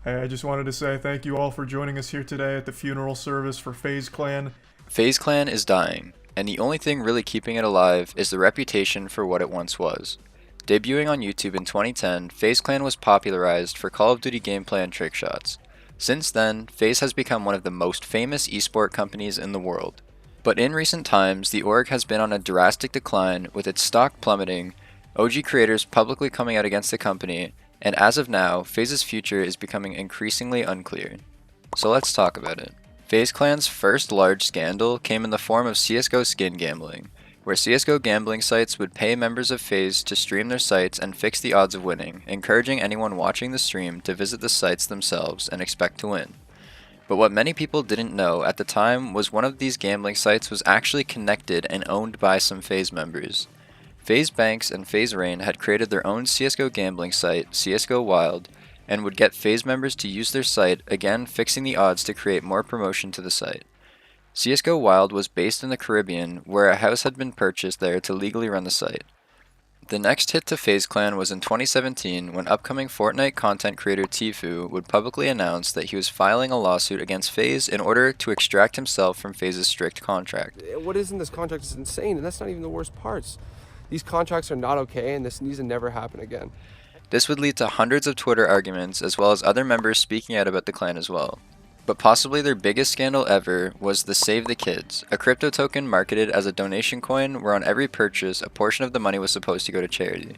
Hey, I just wanted to say thank you all for joining us here today at the funeral service for FaZe Clan. FaZe Clan is dying, and the only thing really keeping it alive is the reputation for what it once was. Debuting on YouTube in 2010, FaZe Clan was popularized for Call of Duty gameplay and trick shots. Since then, FaZe has become one of the most famous esport companies in the world. But in recent times, the org has been on a drastic decline, with its stock plummeting, OG creators publicly coming out against the company, and as of now, FaZe's future is becoming increasingly unclear. So let's talk about it. FaZe Clan's first large scandal came in the form of CSGO skin gambling, where CSGO gambling sites would pay members of FaZe to stream their sites and fix the odds of winning, encouraging anyone watching the stream to visit the sites themselves and expect to win. But what many people didn't know at the time was one of these gambling sites was actually connected and owned by some FaZe members. FaZe Banks and FaZe Rain had created their own CSGO gambling site, CSGO Wild, and would get FaZe members to use their site, again fixing the odds to create more promotion to the site. CSGO Wild was based in the Caribbean, where a house had been purchased there to legally run the site. The next hit to FaZe Clan was in 2017 when upcoming Fortnite content creator Tfue would publicly announce that he was filing a lawsuit against FaZe in order to extract himself from FaZe's strict contract. What is in this contract is insane, and that's not even the worst parts. These contracts are not okay, and this needs to never happen again. This would lead to hundreds of Twitter arguments, as well as other members speaking out about the clan as well. But possibly their biggest scandal ever was the Save the Kids, a crypto token marketed as a donation coin where on every purchase a portion of the money was supposed to go to charity.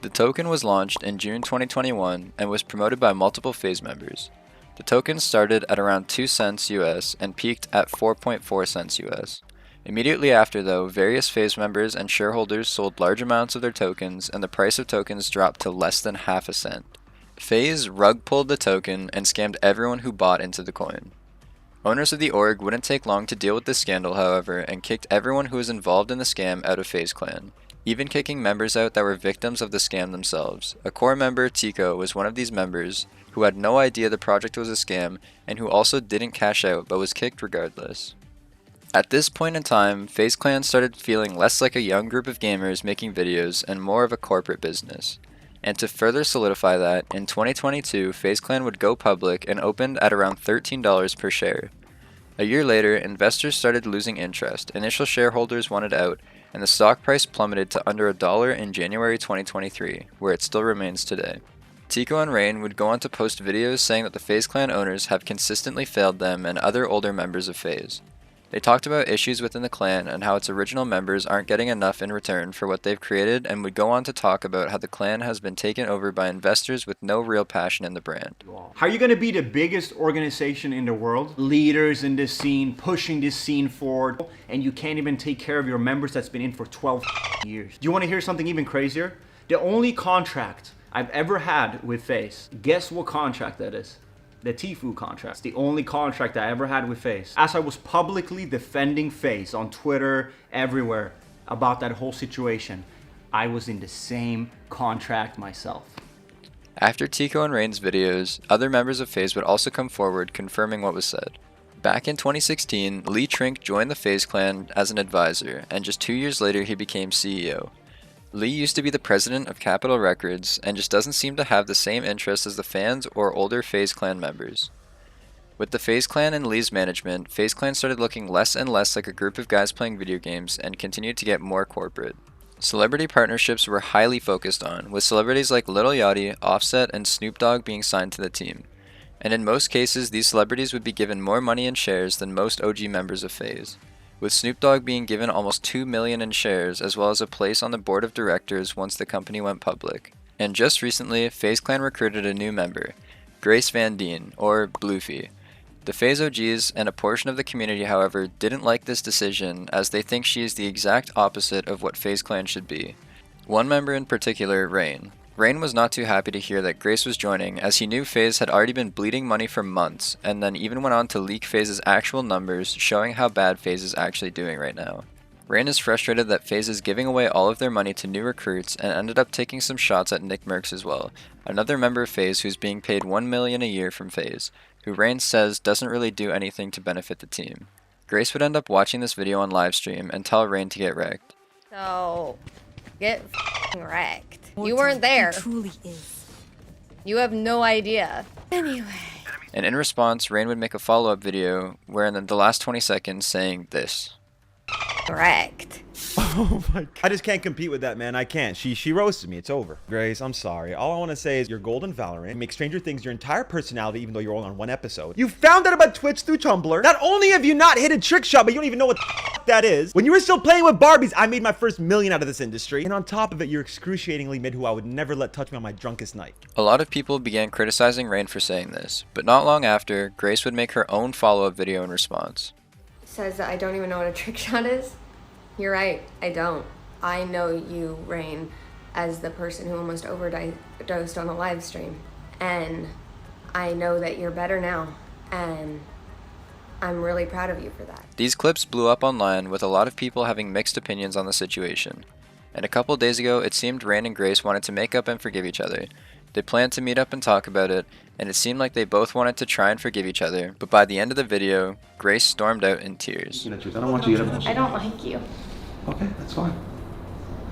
The token was launched in June 2021 and was promoted by multiple FaZe members. The token started at around 2 cents US and peaked at 4.4 cents US. Immediately after though, various FaZe members and shareholders sold large amounts of their tokens and the price of tokens dropped to less than half a cent. FaZe rug pulled the token and scammed everyone who bought into the coin. Owners of the org wouldn't take long to deal with this scandal however and kicked everyone who was involved in the scam out of FaZe Clan, even kicking members out that were victims of the scam themselves. A core member, Tico, was one of these members who had no idea the project was a scam and who also didn't cash out but was kicked regardless. At this point in time, FaZe Clan started feeling less like a young group of gamers making videos and more of a corporate business. And to further solidify that, in 2022, FaZe Clan would go public and opened at around $13 per share. A year later, investors started losing interest, initial shareholders wanted out, and the stock price plummeted to under $1 in January 2023, where it still remains today. Tico and Rain would go on to post videos saying that the FaZe Clan owners have consistently failed them and other older members of FaZe. They talked about issues within the clan and how its original members aren't getting enough in return for what they've created, and would go on to talk about how the clan has been taken over by investors with no real passion in the brand. How are you going to be the biggest organization in the world? Leaders in this scene, pushing this scene forward, and you can't even take care of your members that's been in for 12 years. Do you want to hear something even crazier? The only contract I've ever had with FaZe, guess what contract that is? The Tfue Contract. It's the only contract I ever had with FaZe. As I was publicly defending FaZe on Twitter, everywhere, about that whole situation, I was in the same contract myself. After Tico and Rain's videos, other members of FaZe would also come forward confirming what was said. Back in 2016, Lee Trink joined the FaZe clan as an advisor, and just 2 years later he became CEO. Lee used to be the president of Capitol Records and just doesn't seem to have the same interests as the fans or older FaZe Clan members. With the FaZe Clan and Lee's management, FaZe Clan started looking less and less like a group of guys playing video games and continued to get more corporate. Celebrity partnerships were highly focused on, with celebrities like Lil Yachty, Offset, and Snoop Dogg being signed to the team. And in most cases, these celebrities would be given more money in shares than most OG members of FaZe, with Snoop Dogg being given almost $2 million in shares as well as a place on the board of directors once the company went public. And just recently, FaZe Clan recruited a new member, Grace Van Dien, or Bluefy. The FaZe OGs and a portion of the community, however, didn't like this decision as they think she is the exact opposite of what FaZe Clan should be. One member in particular, Rain. Rain was not too happy to hear that Grace was joining, as he knew FaZe had already been bleeding money for months, and then even went on to leak FaZe's actual numbers, showing how bad FaZe is actually doing right now. Rain is frustrated that FaZe is giving away all of their money to new recruits, and ended up taking some shots at Nick Merckx as well, another member of FaZe who's being paid $1 million a year from FaZe, who Rain says doesn't really do anything to benefit the team. Grace would end up watching this video on livestream and tell Rain to get wrecked. So, get f***ing wrecked. You weren't there. Truly is. You have no idea. Anyway. And in response, Rain would make a follow-up video wherein in the last 20 seconds saying this. Correct. Oh my God. I just can't compete with that, man. I can't. She roasted me. It's over. Grace, I'm sorry. All I want to say is you're gold in Valorant. You make Stranger Things your entire personality, even though you're only on one episode. You found out about Twitch through Tumblr. Not only have you not hit a trick shot, but you don't even know what the that is. When you were still playing with Barbies, I made my first million out of this industry. And on top of it, you're excruciatingly mid who I would never let touch me on my drunkest night. A lot of people began criticizing Rain for saying this, but not long after, Grace would make her own follow-up video in response. Says that I don't even know what a trick shot is. You're right, I don't. I know you, Rain, as the person who almost overdosed on a live stream. And I know that you're better now, and I'm really proud of you for that. These clips blew up online with a lot of people having mixed opinions on the situation. And a couple days ago, it seemed Rain and Grace wanted to make up and forgive each other. They planned to meet up and talk about it, and it seemed like they both wanted to try and forgive each other, but by the end of the video, Grace stormed out in tears. I don't want you to get emotional. I don't like you. Okay, that's fine.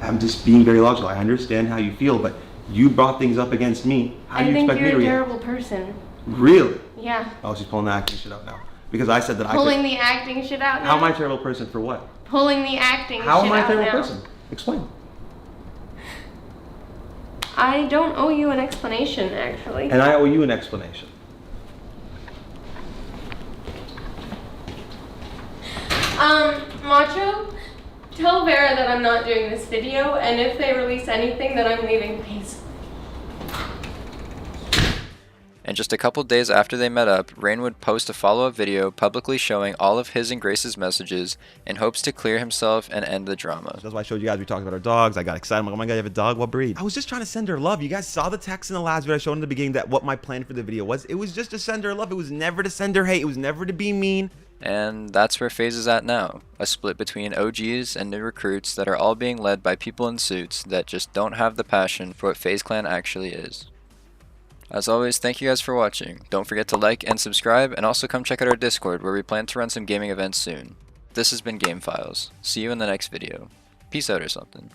I'm just being very logical. I understand how you feel, but you brought things up against me. How do you expect me to react? I think you're a terrible person. Really? Yeah. Oh, she's pulling the acting shit out now. Because I said that Pulling the acting shit out now? How am I a terrible person for what? Pulling the acting How shit am I a out terrible now. person? Explain. I don't owe you an explanation, actually. And I owe you an explanation. Macho, tell Vera that I'm not doing this video, and if they release anything, that I'm leaving peacefully. And just a couple days after they met up, Rain would post a follow-up video publicly showing all of his and Grace's messages in hopes to clear himself and end the drama. That's why I showed you guys, we talked about our dogs. I got excited. I'm like, oh my God, you have a dog? What breed? I was just trying to send her love. You guys saw the text in the last video I showed in the beginning that what my plan for the video was. It was just to send her love. It was never to send her hate. It was never to be mean. And that's where FaZe is at now, a split between OGs and new recruits that are all being led by people in suits that just don't have the passion for what FaZe Clan actually is. As always, thank you guys for watching. Don't forget to like and subscribe, and also come check out our Discord where we plan to run some gaming events soon. This has been Game Files. See you in the next video. Peace out or something.